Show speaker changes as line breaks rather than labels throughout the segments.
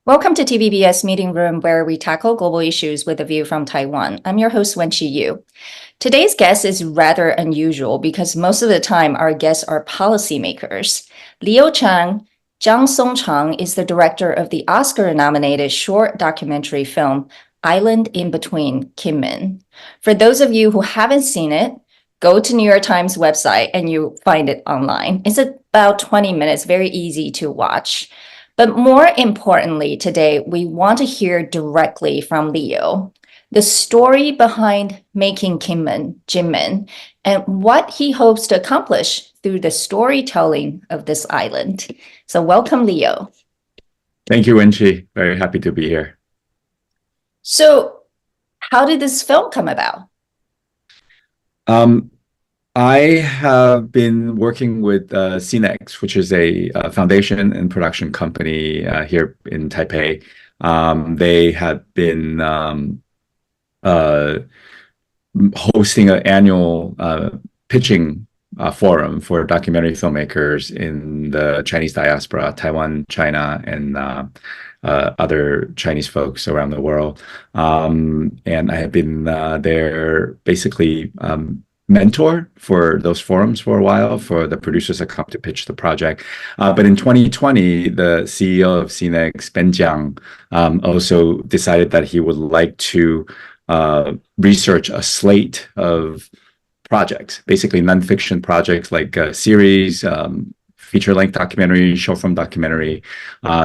Welcome to TVBS Meeting Room, where we tackle global issues with a view from Taiwan. I'm your host, Wenqi. Today's guest is rather unusual because most of the time our guests are policymakers. Leo Chiang Songchang is the director of the Oscar-nominated short documentary film Island in Between, Kinmen. For those of you who haven't seen it, go to New York Times website and you find it online. It's about 20 minutes, very easy to watch. But more importantly, today, we want to hear directly from Leo, the story behind making Kinmen, and what he hopes to accomplish through the storytelling of this island. So welcome, Leo.
Thank you, Wenqi. Very happy to be here.
So how did this film come about?
I have been working with CNEX, which is a foundation and production company here in Taipei. They have been hosting an annual pitching forum for documentary filmmakers in the Chinese diaspora, Taiwan, China, and other Chinese folks around the world. And I have been their basically mentor for those forums for a while for the producers that come to pitch the project. But in 2020, the CEO of CNEX, Ben Chiang, also decided that he would like to research a slate of projects, basically nonfiction projects like a series, feature-length documentary, short-form documentary,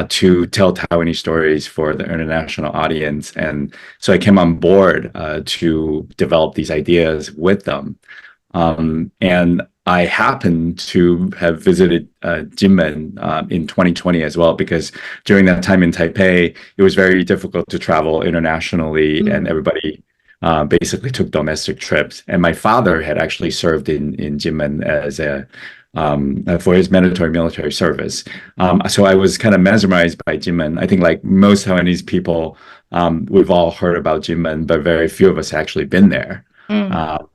to tell Taiwanese stories for the international audience. And so I came on board to develop these ideas with them. And I happened to have visited Kinmen in 2020 as well, because during that time in Taipei, it was very difficult to travel internationally, and everybody basically took domestic trips. And my father had actually served in Kinmen as for his mandatory military service. So I was kind of mesmerized by Kinmen. I think like most Taiwanese people, we've all heard about Kinmen, but very few of us actually been there.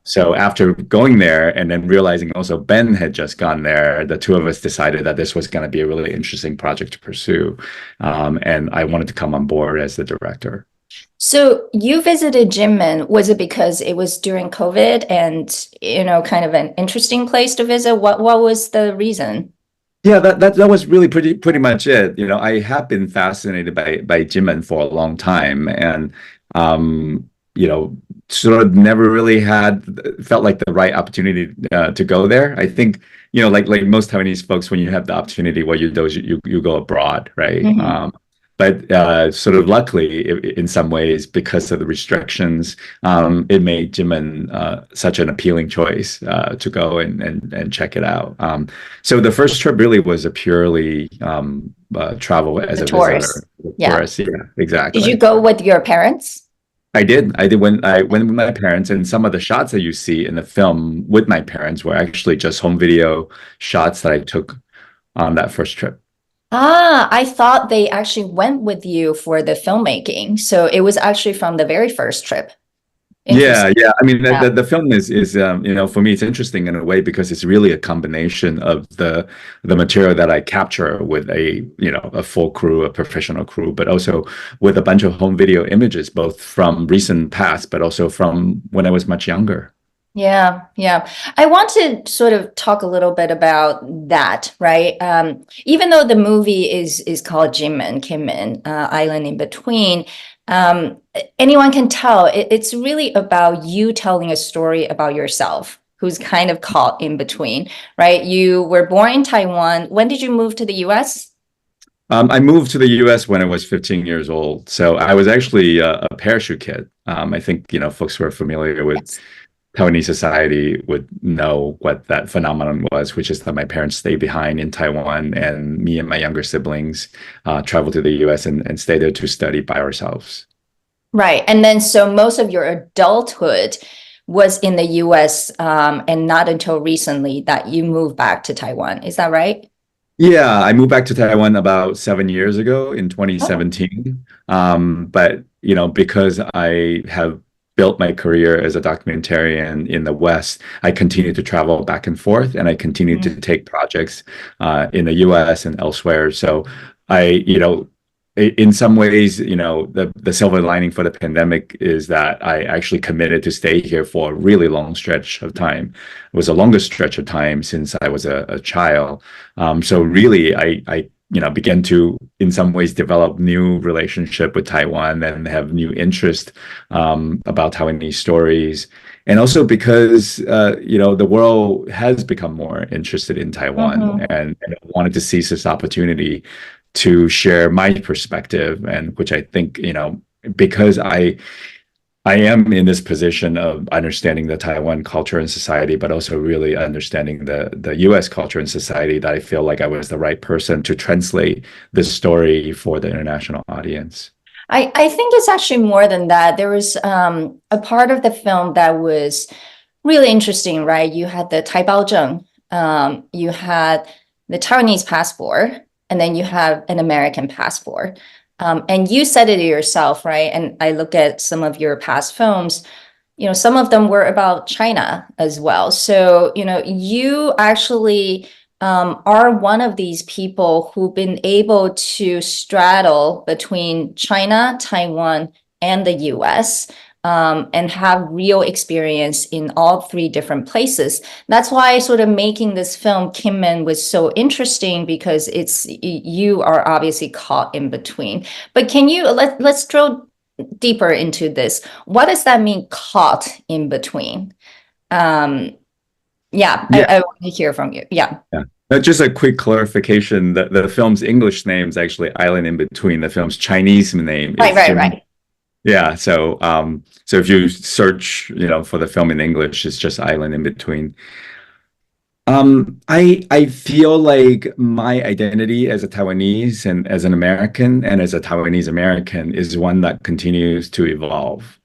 So after going there and then realizing also Ben had just gone there, the two of us decided that this was going to be a really interesting project to pursue. And I wanted to come on board as the director.
So you visited Kinmen. Was it because it was during COVID and, kind of an interesting place to visit? What was the reason?
Yeah, that was really pretty much it. I have been fascinated by Kinmen for a long time, and sort of never really felt like the right opportunity to go there. I think like most Taiwanese folks, when you have the opportunity, what you do is you go abroad, right? But sort of luckily, in some ways, because of the restrictions, it made Kinmen such an appealing choice to go and check it out. So the first trip really was a purely travel as a visitor. Tourist. Yeah, exactly.
Did you go with your parents?
I did when I went with my parents, and some of the shots that you see in the film with my parents were actually just home video shots that I took on that first trip.
I thought they actually went with you for the filmmaking. So it was actually from the very first trip.
Yeah. I mean, the film is for me, it's interesting in a way because it's really a combination of the material that I capture with a full crew, a professional crew, but also with a bunch of home video images, both from recent past, but also from when I was much younger.
Yeah. I want to sort of talk a little bit about that, right? Even though the movie is called Kinmen, Island in Between, anyone can tell it's really about you telling a story about yourself, who's kind of caught in between, right? You were born in Taiwan. When did you move to the U.S.?
I moved to the U.S. when I was 15 years old. So I was actually a parachute kid. I think, folks who are familiar with Taiwanese society would know what that phenomenon was, which is that my parents stayed behind in Taiwan, and me and my younger siblings traveled to the U.S. and stayed there to study by ourselves.
Right. And then so most of your adulthood was in the U.S. And not until recently that you moved back to Taiwan. Is that right?
Yeah, I moved back to Taiwan about 7 years ago in 2017. But, because I have built my career as a documentarian in the West, I continue to travel back and forth, and I continue to take projects in the US and elsewhere. So I, in some ways, the silver lining for the pandemic is that I actually committed to stay here for a really long stretch of time. It was the longest stretch of time since I was a child. So really, I began to, in some ways, develop new relationship with Taiwan and have new interest about Taiwanese stories. And also because, the world has become more interested in Taiwan, and I wanted to seize this opportunity to share my perspective, and which I think, because I am in this position of understanding the Taiwan culture and society, but also really understanding the US culture and society, that I feel like I was the right person to translate this story for the international audience.
I think it's actually more than that. There was a part of the film that was really interesting, right? You had the 台胞证, you had the Taiwanese passport, and then you have an American passport. And you said it yourself, right? And I look at some of your past films, some of them were about China as well. So, you actually are one of these people who've been able to straddle between China, Taiwan, and the US, and have real experience in all three different places. That's why sort of making this film, Kinmen, was so interesting, because you are obviously caught in between. But can you, let's drill deeper into this. What does that mean, caught in between? I want to hear from you. Yeah.
Just a quick clarification: the film's English name is actually Island in Between. The film's Chinese name is
right.
Yeah, so if you search, for the film in English, it's just Island in Between. I feel like my identity as a Taiwanese and as an American and as a Taiwanese American is one that continues to evolve.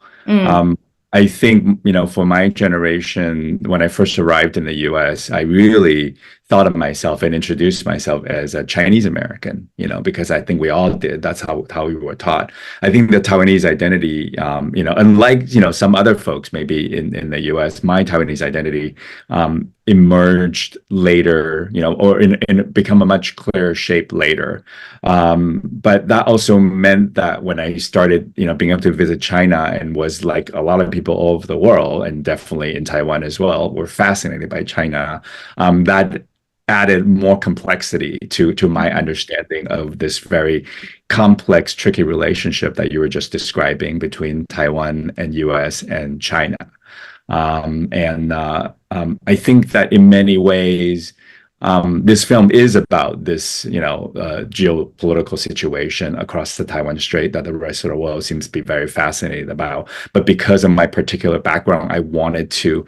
I think, for my generation, when I first arrived in the US, I really thought of myself and introduced myself as a Chinese American, because I think we all did. That's how we were taught. I think the Taiwanese identity, unlike, some other folks maybe in the US, my Taiwanese identity emerged later, or in become a much clearer shape later. But that also meant that when I started, being able to visit China, and was like a lot of people all over the world, and definitely in Taiwan as well, were fascinated by China, that added more complexity to my understanding of this very complex, tricky relationship that you were just describing between Taiwan and US and China. I think that in many ways, this film is about this, geopolitical situation across the Taiwan Strait that the rest of the world seems to be very fascinated about. But because of my particular background, I wanted to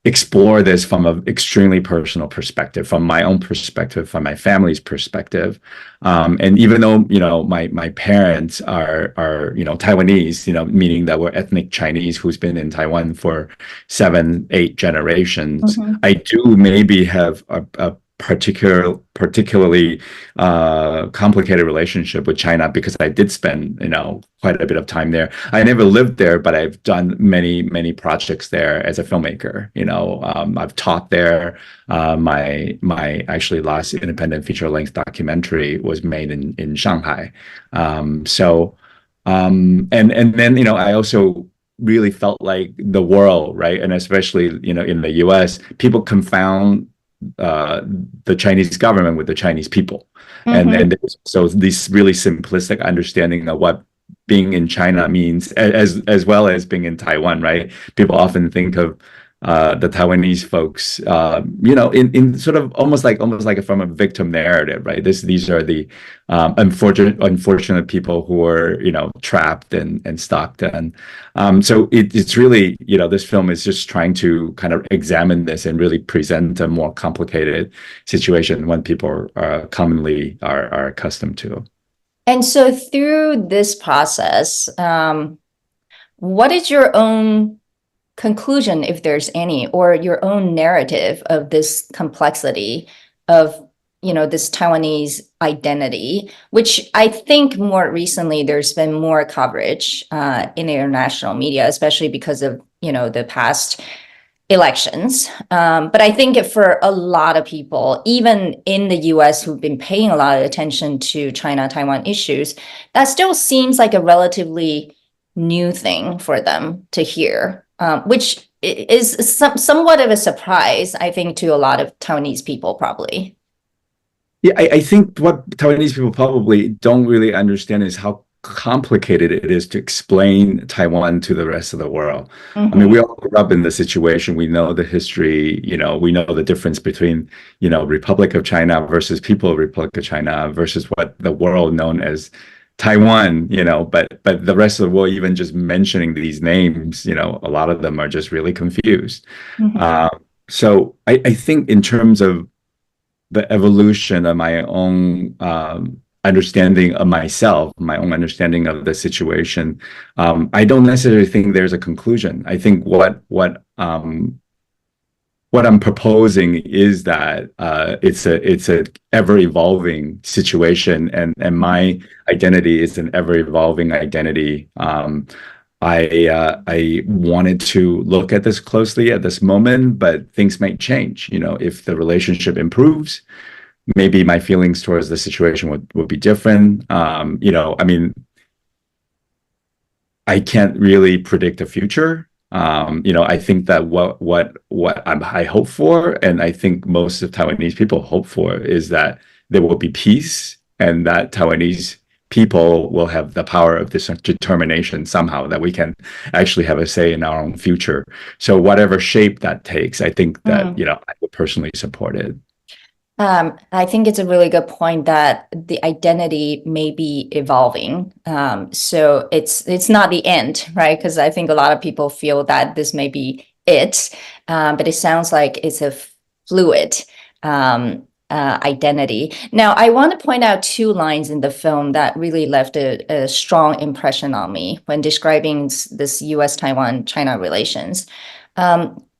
explore this from an extremely personal perspective, from my own perspective, from my family's perspective. And even though, my parents are Taiwanese, meaning that we're ethnic Chinese who's been in Taiwan for 7, 8 generations, I do maybe have a particularly complicated relationship with China, because I did spend, quite a bit of time there. I never lived there, but I've done many projects there as a filmmaker. I've taught there. My actually last independent feature-length documentary was made in Shanghai. And then, I also really felt like the world, right, and especially, in the US, people confound the Chinese government with the Chinese people. And so this really simplistic understanding of what being in China means, as well as being in Taiwan, right? People often think of the Taiwanese folks, in sort of almost like from a victim narrative, right? These are the unfortunate people who are, trapped and stuck. And so it's really, this film is just trying to kind of examine this and really present a more complicated situation when people are commonly are accustomed to.
And so through this process, what is your own conclusion, if there's any, or your own narrative of this complexity of, this Taiwanese identity, which I think more recently there's been more coverage in international media, especially because of, the past elections. But I think for a lot of people, even in the US who've been paying a lot of attention to China-Taiwan issues, that still seems like a relatively new thing for them to hear, which is somewhat of a surprise, I think, to a lot of Taiwanese people, probably.
Yeah, I think what Taiwanese people probably don't really understand is how complicated it is to explain Taiwan to the rest of the world. I mean, we all grew up in the situation. We know the history, we know the difference between, Republic of China versus People of Republic of China versus what the world known as Taiwan, but the rest of the world, even just mentioning these names, a lot of them are just really confused. So I think in terms of the evolution of my own understanding of myself, my own understanding of the situation, I don't necessarily think there's a conclusion. I think what I'm proposing is that it's a ever evolving situation, and my identity is an ever evolving identity. I wanted to look at this closely at this moment, but things might change. If the relationship improves, maybe my feelings towards the situation would be different. I mean, I can't really predict the future. I think that what I hope for, and I think most of Taiwanese people hope for, is that there will be peace, and that Taiwanese people will have the power of this determination somehow, that we can actually have a say in our own future. So whatever shape that takes, I think that, I would personally support it.
I think it's a really good point that the identity may be evolving. So it's not the end, right? Because I think a lot of people feel that this may be it, but it sounds like it's a fluid identity. Now, I want to point out two lines in the film that really left a strong impression on me when describing this US-Taiwan-China relations.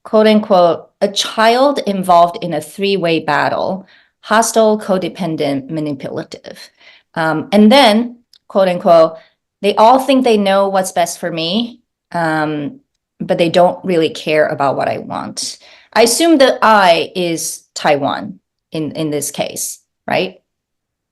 Quote unquote, a child involved in a three-way battle, hostile, codependent, manipulative. And then, quote unquote, they all think they know what's best for me, but they don't really care about what I want. I assume the I is Taiwan in this case, right?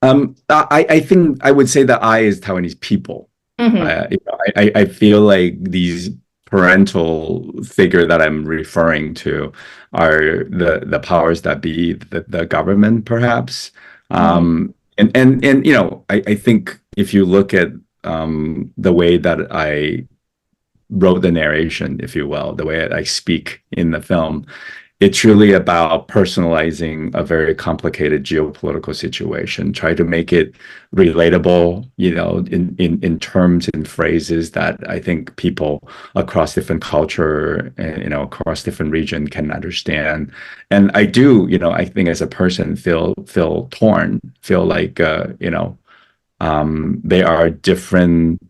I think I would say the I is Taiwanese people. I feel like these parental figure that I'm referring to are the powers that be, the government, perhaps. And I think if you look at the way that I wrote the narration, if you will, the way I speak in the film, it's really about personalizing a very complicated geopolitical situation, try to make it relatable, in terms and phrases that I think people across different culture and, across different region can understand. And I do, I think as a person feel torn, feel like, there are different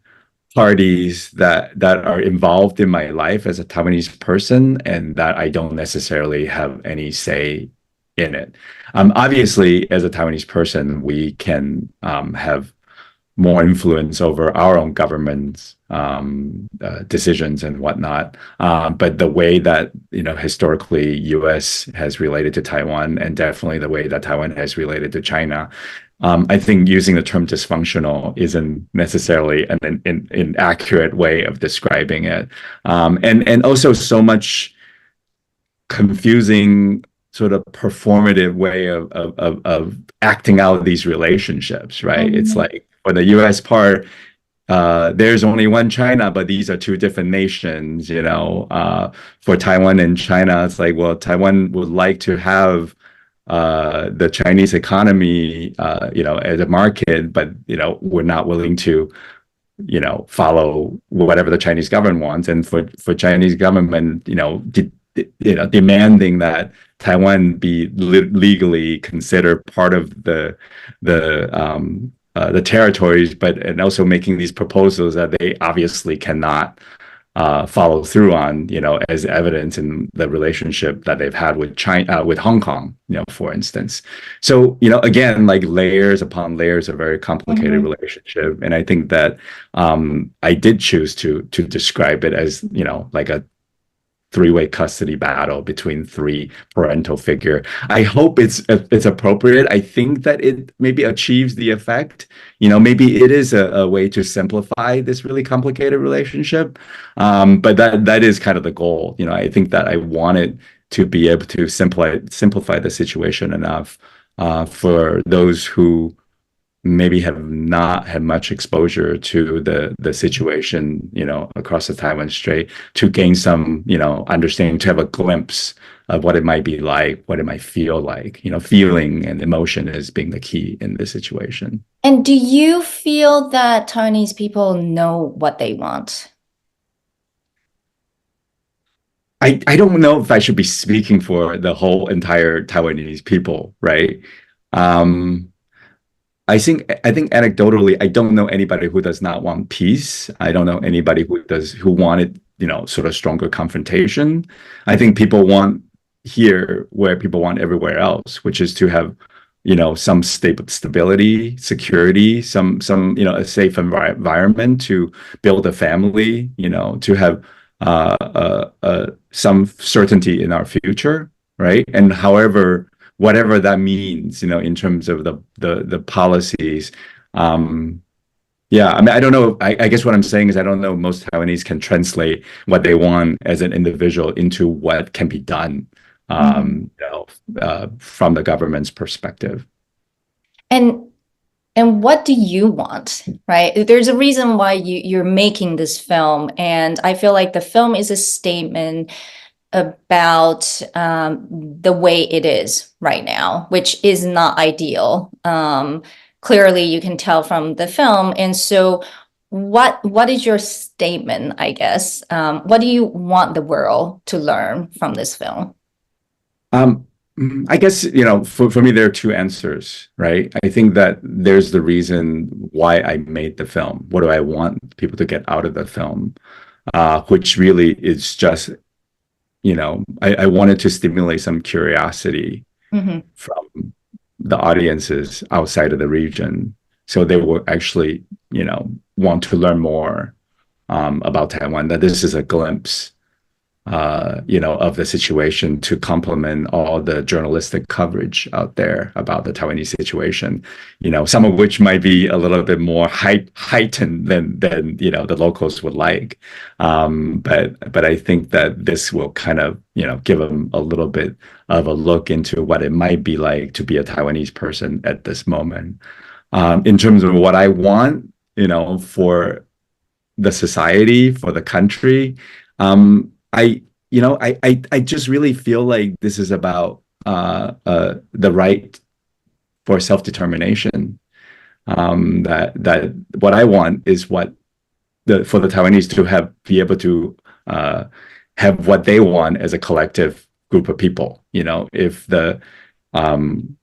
parties that are involved in my life as a Taiwanese person, and that I don't necessarily have any say in it. Obviously, as a Taiwanese person, we can have more influence over our own government's decisions and whatnot. But the way that, historically US has related to Taiwan, and definitely the way that Taiwan has related to China, I think using the term dysfunctional isn't necessarily an accurate way of describing it. And also so much confusing sort of performative way of acting out these relationships, right? It's like for the US part, there's only one China, but these are two different nations, for Taiwan and China, it's like, well, Taiwan would like to have the Chinese economy, as a market, but, we're not willing to, follow whatever the Chinese government wants. And for Chinese government, demanding that Taiwan be legally considered part of the territories, and also making these proposals that they obviously cannot follow through on, as evidence in the relationship that they've had with China, with Hong Kong, for instance. So, again, like layers upon layers, a very complicated relationship. And I think that I did choose to describe it as, like three-way custody battle between three parental figure. I hope it's appropriate. I think that it maybe achieves the effect. Maybe it is a way to simplify this really complicated relationship. But that is kind of the goal. I think that I wanted to be able to simplify the situation enough for those who maybe have not had much exposure to the situation, across the Taiwan Strait, to gain some, understanding, to have a glimpse of what it might be like, what it might feel like. Feeling and emotion is being the key in this situation.
And do you feel that Taiwanese people know what they want?
I don't know if I should be speaking for the whole entire Taiwanese people, right? I think anecdotally, I don't know anybody who does not want peace. I don't know anybody who wanted, sort of stronger confrontation. I think people want here where people want everywhere else, which is to have, some stability, security, some a safe environment to build a family, to have some certainty in our future, right? And whatever that means, in terms of the policies. I don't know. I guess what I'm saying is I don't know most Taiwanese can translate what they want as an individual into what can be done, from the government's perspective.
And what do you want, right? There's a reason why you're making this film, and I feel like the film is a statement about the way it is right now, which is not ideal. Clearly, you can tell from the film. And so what is your statement, I guess? What do you want the world to learn from this film?
I guess, for me, there are two answers, right? I think that there's the reason why I made the film. What do I want people to get out of the film? Which really is just, I wanted to stimulate some curiosity from the audiences outside of the region. So they will actually, want to learn more about Taiwan, that this is a glimpse of the situation, to complement all the journalistic coverage out there about the Taiwanese situation, some of which might be a little bit more heightened than the locals would like. But I think that this will kind of, give them a little bit of a look into what it might be like to be a Taiwanese person at this moment. In terms of what I want, for the society, for the country, I just really feel like this is about the right for self-determination. That what I want is for the Taiwanese to be able to have what they want as a collective group of people. If the Taiwan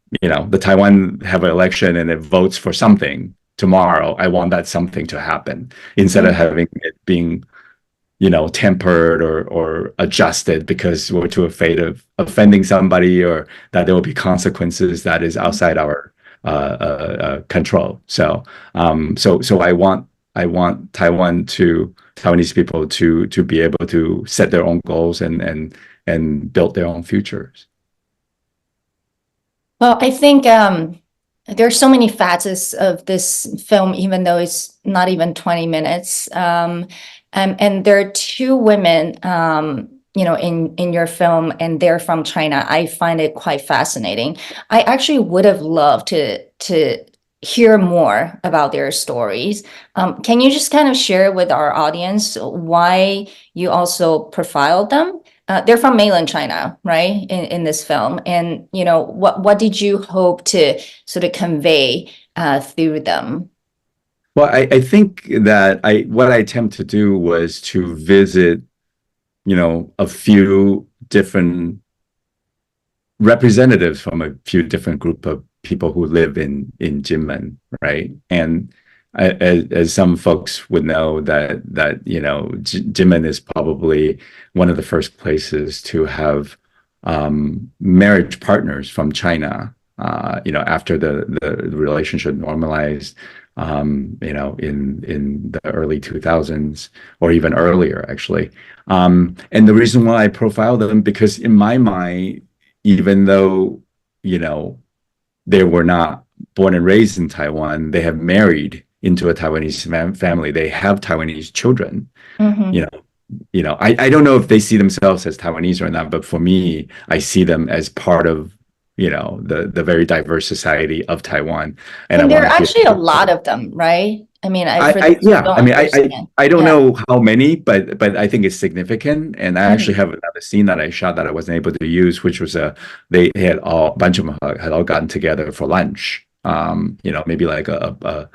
have an election and it votes for something tomorrow, I want that something to happen, instead of having it being tempered or adjusted because we're too afraid of offending somebody, or that there will be consequences that is outside our control. So I want Taiwanese people to be able to set their own goals and build their own futures.
Well, I think there are so many facets of this film, even though it's not even 20 minutes. And there are two women, in your film, and they're from China. I find it quite fascinating. I actually would have loved to hear more about their stories. Can you just kind of share with our audience why you also profiled them? They're from mainland China, right, in this film. And, what did you hope to sort of convey through them?
Well, I think that what I attempt to do was to visit, a few different representatives from a few different group of people who live in Kinmen, right? And as some folks would know, that Kinmen is probably one of the first places to have marriage partners from China. After the relationship normalized. in the early 2000s or even earlier, actually. And the reason why I profile them, because in my mind, even though, they were not born and raised in Taiwan, they have married into a Taiwanese family. They have Taiwanese children. I don't know if they see themselves as Taiwanese or not, but for me, I see them as part of, the very diverse society of Taiwan.
And there are actually a lot of them, right? I mean, I
don't know how many, but I think it's significant. And I actually have another scene that I shot that I wasn't able to use, which was a bunch of them had all gotten together for lunch. Maybe like a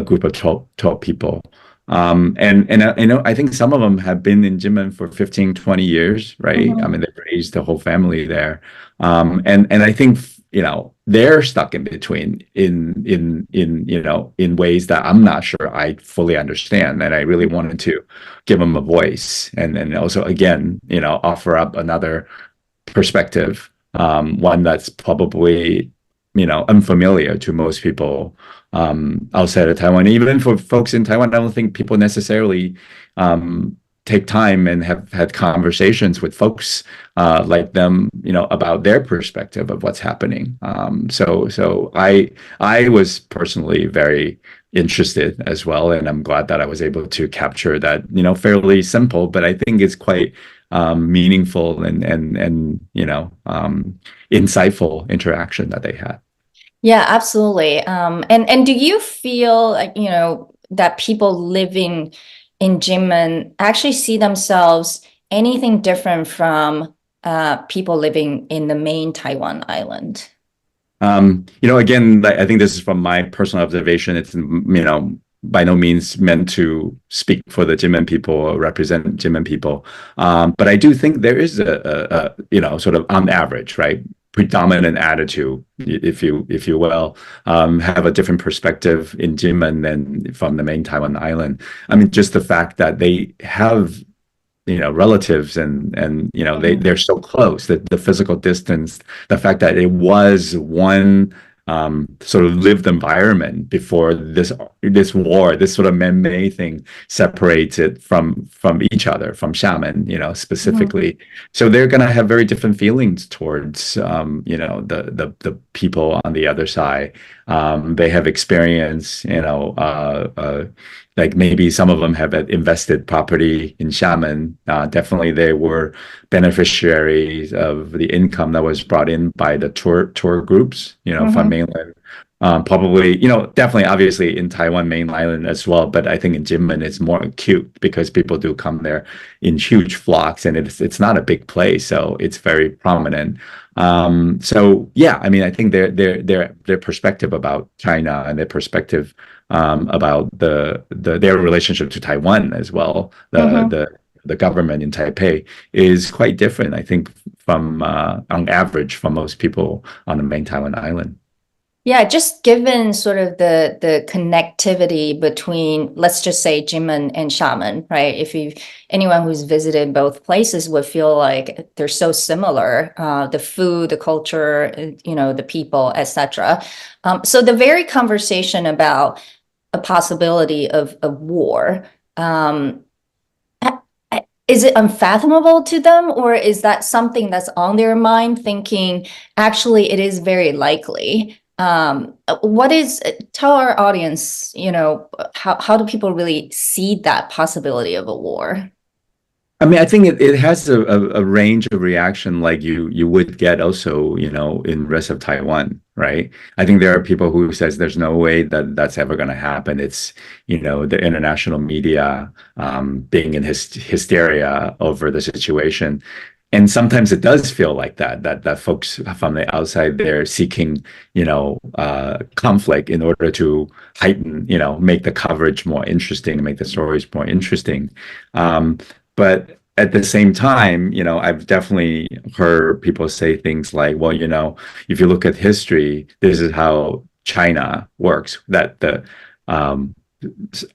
group of 12 people. I think some of them have been in Kinmen for 15, 20 years, right? I mean, they've raised the whole family there. And I think, they're stuck in between in ways that I'm not sure I fully understand. And I really wanted to give them a voice and also, again, offer up another perspective, one that's probably, unfamiliar to most people outside of Taiwan. Even for folks in Taiwan, I don't think people necessarily take time and have had conversations with folks like them, about their perspective of what's happening. So I was personally very interested as well, and I'm glad that I was able to capture that, fairly simple, but I think it's quite meaningful and insightful interaction that they had.
Yeah, absolutely. And do you feel like, that people living in Kinmen actually see themselves anything different from people living in the main Taiwan island?
Again, I think this is from my personal observation. It's, by no means meant to speak for the Kinmen people or represent Kinmen people. But I do think there is a sort of on average, right, predominant attitude, if you will, have a different perspective in Kinmen than from the main Taiwan island. I mean, just the fact that they have, relatives and they're so close, that the physical distance, the fact that it was one sort of lived environment before this war, this sort of man-made thing separates it from each other, from Xiamen, specifically. So they're going to have very different feelings towards, the people on the other side. They have experience, like maybe some of them have invested property in Xiamen. Definitely they were beneficiaries of the income that was brought in by the tour groups, from mainland. Probably, definitely, obviously in Taiwan main island as well, but I think in Kinmen it's more acute because people do come there in huge flocks, and it's not a big place, so it's very prominent. So yeah, I mean, I think their perspective about China and their perspective about their relationship to Taiwan as well, the government in Taipei is quite different, I think, from on average from most people on the main Taiwan island.
Yeah, just given sort of the connectivity between, let's just say, Kinmen and Xiamen, right? Anyone who's visited both places would feel like they're so similar, the food, the culture, the people, etc. So the very conversation about a possibility of war, is it unfathomable to them, or is that something that's on their mind, thinking actually it is very likely? Tell our audience, how do people really see that possibility of a war?
I mean, I think it has a range of reaction like you would get also, in rest of Taiwan, right? I think there are people who says there's no way that that's ever going to happen. It's, the international media being in hysteria over the situation. And sometimes it does feel like that folks from the outside, they're seeking, conflict in order to heighten, make the coverage more interesting, make the stories more interesting. But at the same time, I've definitely heard people say things like, well, if you look at history, this is how China works, that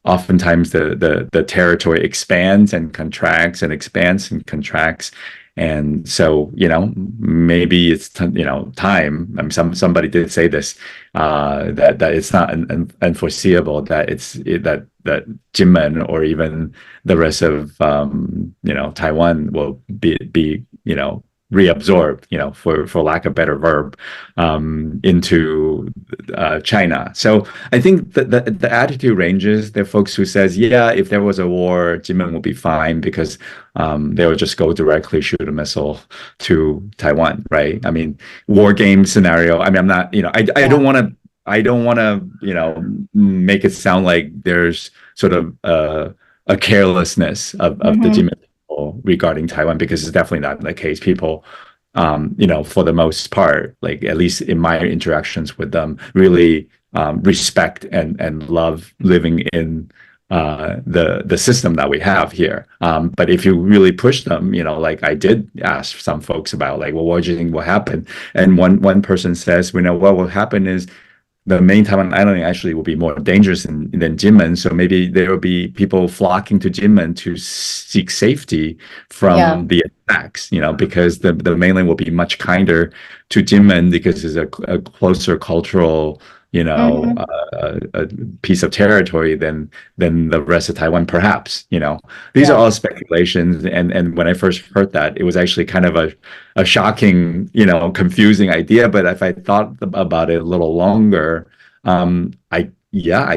oftentimes the territory expands and contracts and expands and contracts. And so, maybe it's time. I mean, somebody did say this, that it's not unforeseeable that that Kinmen or even the rest of Taiwan will be reabsorbed, for lack of a better verb, into China. So I think that the attitude ranges. There are folks who says, yeah, if there was a war, Kinmen will be fine because they will just go directly shoot a missile to Taiwan, right? I mean, war game scenario. I mean, I'm not, I don't want to, make it sound like there's sort of a carelessness of the Kinmen regarding Taiwan, because it's definitely not the case. People, for the most part, like at least in my interactions with them, really respect and love living in the system that we have here. But if you really push them, like I did ask some folks about, like, well, what do you think will happen? And one person says, what will happen is the main Taiwan island actually will be more dangerous than Kinmen. So maybe there will be people flocking to Kinmen to seek safety from the attacks, because the mainland will be much kinder to Kinmen because it's a closer cultural, a piece of territory than the rest of Taiwan, perhaps. These are all speculations. And when I first heard that, it was actually kind of a shocking, confusing idea. But if I thought about it a little longer, I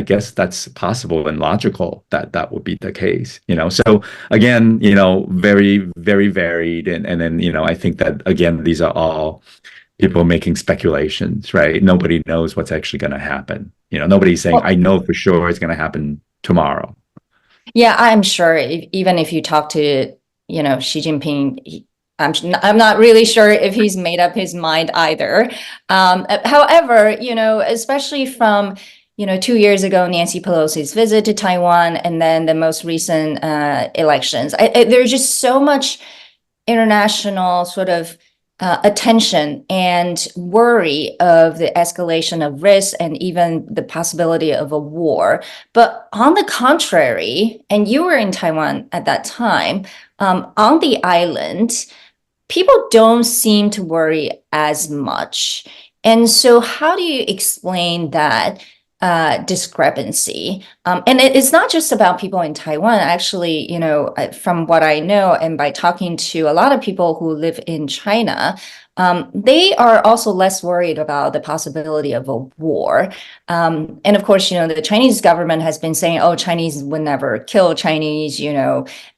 guess that's possible and logical that would be the case. So again, very, very varied. And then, I think that, again, these are all people making speculations, right? Nobody knows what's actually going to happen. Nobody's saying, I know for sure it's going to happen tomorrow.
Yeah, I'm sure even if you talk to, Xi Jinping, I'm not really sure if he's made up his mind either. However, especially from, 2 years ago, Nancy Pelosi's visit to Taiwan, and then the most recent elections, there's just so much international sort of attention and worry of the escalation of risk and even the possibility of a war. But on the contrary, and you were in Taiwan at that time, on the island, people don't seem to worry as much. And so how do you explain that discrepancy? And it's not just about people in Taiwan. Actually, from what I know, and by talking to a lot of people who live in China, they are also less worried about the possibility of a war. And of course, the Chinese government has been saying, oh, Chinese would never kill Chinese,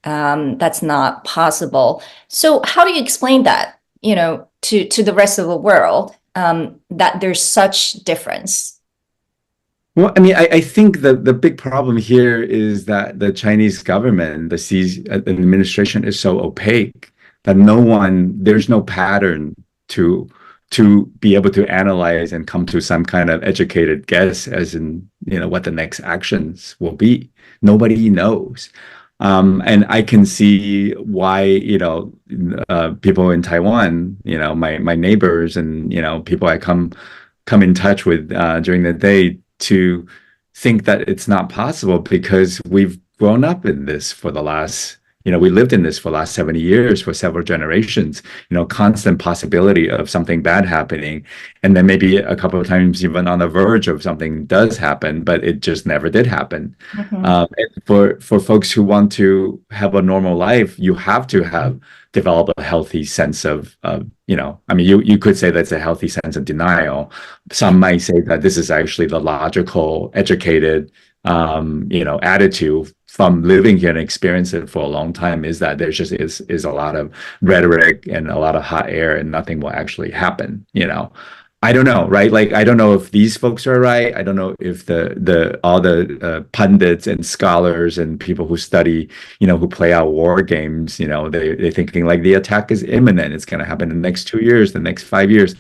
that's not possible. So how do you explain that, to the rest of the world, that there's such difference?
Well, I mean, I think the big problem here is that the Chinese government, the Xi administration, is so opaque that there's no pattern to be able to analyze and come to some kind of educated guess as in, what the next actions will be. Nobody knows. And I can see why, people in Taiwan, my neighbors and, people I come in touch with during the day, to think that it's not possible, because we've grown up in this for the last, we lived in this for the last 70 years, for several generations, constant possibility of something bad happening. And then maybe a couple of times even on the verge of something does happen, but it just never did happen. And for folks who want to have a normal life, you have to develop a healthy sense of, I mean, you could say that's a healthy sense of denial. Some might say that this is actually the logical, educated, attitude from living here and experiencing it for a long time, is that there just is a lot of rhetoric and a lot of hot air and nothing will actually happen. I don't know, right? Like, I don't know if these folks are right. I don't know if all the pundits and scholars and people who study, who play out war games, they're thinking like the attack is imminent. It's going to happen in the next 2 years, the next 5 years.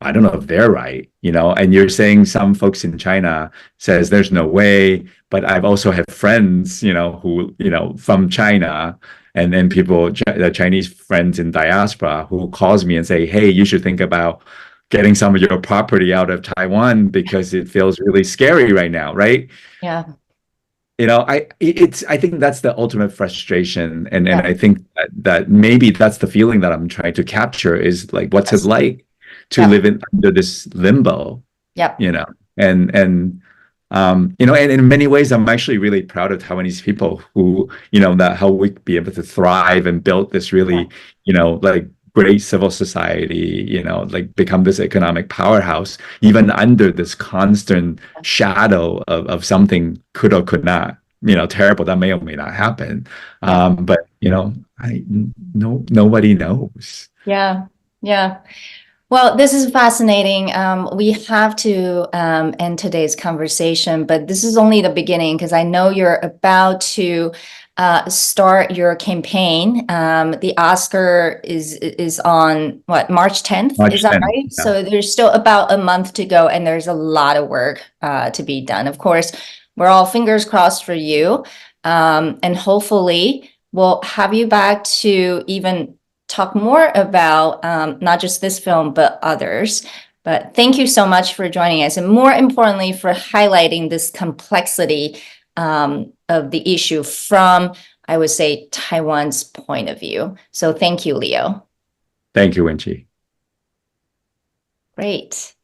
I don't know if they're right, and you're saying some folks in China says there's no way, but I've also had friends, who, from China, and then people, the Chinese friends in diaspora, who calls me and say, hey, you should think about getting some of your property out of Taiwan because it feels really scary right now, right?
Yeah.
I think that's the ultimate frustration, and I think that maybe that's the feeling that I'm trying to capture is like, what's it like to live under this limbo? And and in many ways, I'm actually really proud of Taiwanese people who, that how we be able to thrive and build this really, like great civil society, like become this economic powerhouse, even under this constant shadow of something could or could not, terrible that may or may not happen. But, nobody knows.
Yeah. Well, this is fascinating. We have to end today's conversation, but this is only the beginning because I know you're about to start your campaign. The Oscar is on March 10th? Is that right? Yeah. So there's still about a month to go, and there's a lot of work to be done. Of course, we're all fingers crossed for you, and hopefully we'll have you back to even talk more about not just this film, but others. But thank you so much for joining us, and more importantly, for highlighting this complexity of the issue from, I would say, Taiwan's point of view. So thank you, Leo.
Thank you, Wenchi.
Great.